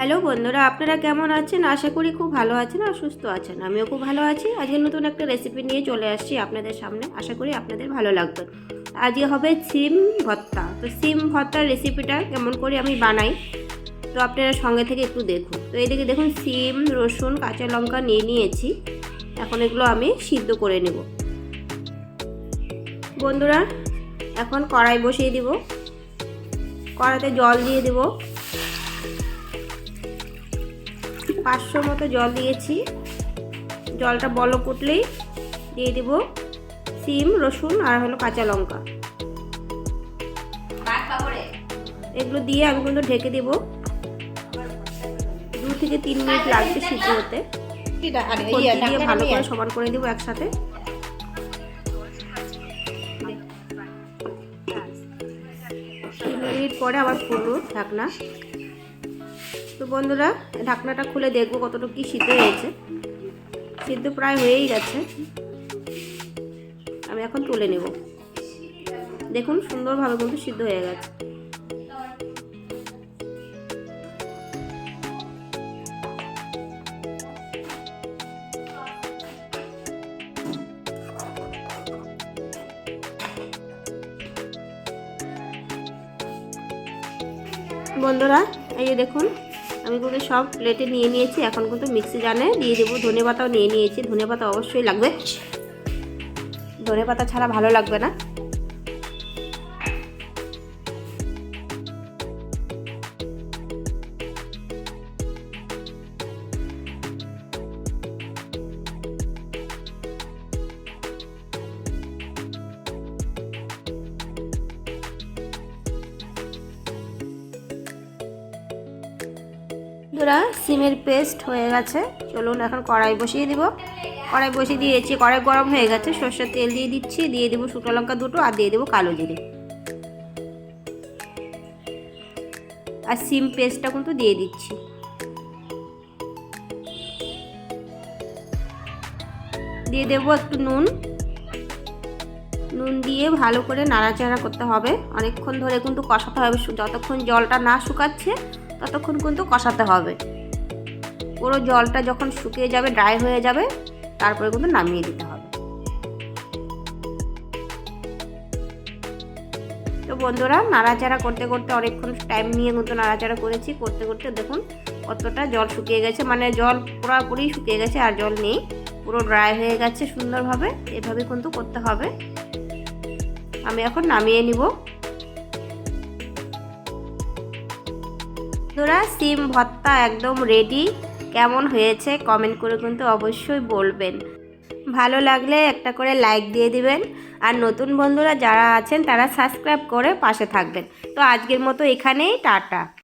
Hello বন্ধুরা, আপনারা কেমন আছেন? আশা করি খুব ভালো আছেন আর সুস্থ আছেন। আমিও খুব ভালো আছি। আজকে নতুন একটা রেসিপি নিয়ে চলে আসছি আপনাদের সামনে। আশা করি আপনাদের ভালো লাগবে। আজকে হবে সিম ভর্তা। তো সিম ভর্তার রেসিপিটা কেমন করে আমি বানাই, তো আপনারা সঙ্গে থেকে একটু দেখুন। তো এদিকে দেখুন, সিম, রসুন, কাঁচা লঙ্কা নিয়ে নিয়েছি। এখন এগুলো আমি সিদ্ধ করে নেব। বন্ধুরা, এখন কড়াই বসিয়ে দিব। কড়াইতে জল দিয়ে দেব। 500 মতো জল দিয়েছি। জলটা বলক উঠলেই দিয়ে দেব সিম, রসুন আর হলো কাঁচা লঙ্কা। এগুলো দিয়ে আমি কিন্তু ঢেকে দেব। 2 থেকে 3 মিনিট লাগবে সিদ্ধ হতে। দিয়ে ভালো করে সমান করে দেবো একসাথে। মিনিট পরে আবার খুলবো ঢাকনা। তো বন্ধুরা, ঢাকনাটা খুলে দেখবো কতটুকু কি সিদ্ধ হয়েছে। সিদ্ধ প্রায় হয়েই গেছে। আমি এখন তুলে নেব। দেখুন, সুন্দরভাবে কিন্তু সিদ্ধ হয়ে গেছে। বন্ধুরা, এই যে দেখুন, আমি কিন্তু সব প্লেটে নিয়ে নিয়েছি। এখন কিন্তু মিক্সি জারে দিয়ে দেবো। ধনেপাতাও নিয়ে নিয়েছি। ধনেপাতা অবশ্যই লাগবে, ধনেপাতা ছাড়া ভালো লাগবে না। বন্ধুরা, সিমের পেস্ট হয়ে গেছে। চলুন এখন কড়াই বসিয়ে দিব। কড়াই বসিয়ে দিয়েছি। কড়াই গরম হয়ে গেছে। সরষের তেল দিয়ে দিচ্ছি। দিয়ে দেবো শুকনো লঙ্কা 2টো আর দিয়ে দেবো কালো জিরে। আর সিম পেস্টটা কিন্তু দিয়ে দিচ্ছি। দিয়ে দেবো একটু নুন। নুন দিয়ে ভালো করে নাড়াচাড়া করতে হবে। অনেকক্ষণ ধরে কিন্তু কষাতে হবে। যতক্ষণ জলটা না শুকাচ্ছে ততক্ষণ কিন্তু কষাতে হবে। পুরো জলটা যখন শুকিয়ে যাবে, ড্রাই হয়ে যাবে, তারপরে কিন্তু নামিয়ে দিতে হবে। তো বন্ধুরা, নাড়াচাড়া করতে করতে অনেকক্ষণ টাইম নিয়ে কিন্তু নাড়াচাড়া করেছি। করতে করতে দেখুন কতটা জল শুকিয়ে গেছে। মানে জল পুরোপুরি শুকিয়ে গেছে, আর জল নেই, পুরো ড্রাই হয়ে গেছে সুন্দরভাবে। এভাবে কিন্তু করতে হবে। আমি এখন নামিয়ে নিব। বন্ধুরা, সিম ভর্তা একদম রেডি। কেমন হয়েছে কমেন্ট করে কিন্তু অবশ্যই বলবেন। ভালো লাগলে একটা করে লাইক দিয়ে দিবেন। আর নতুন বন্ধুরা যারা আছেন তারা সাবস্ক্রাইব করে পাশে থাকবেন। তো আজকের মতো এখানেই টাটা।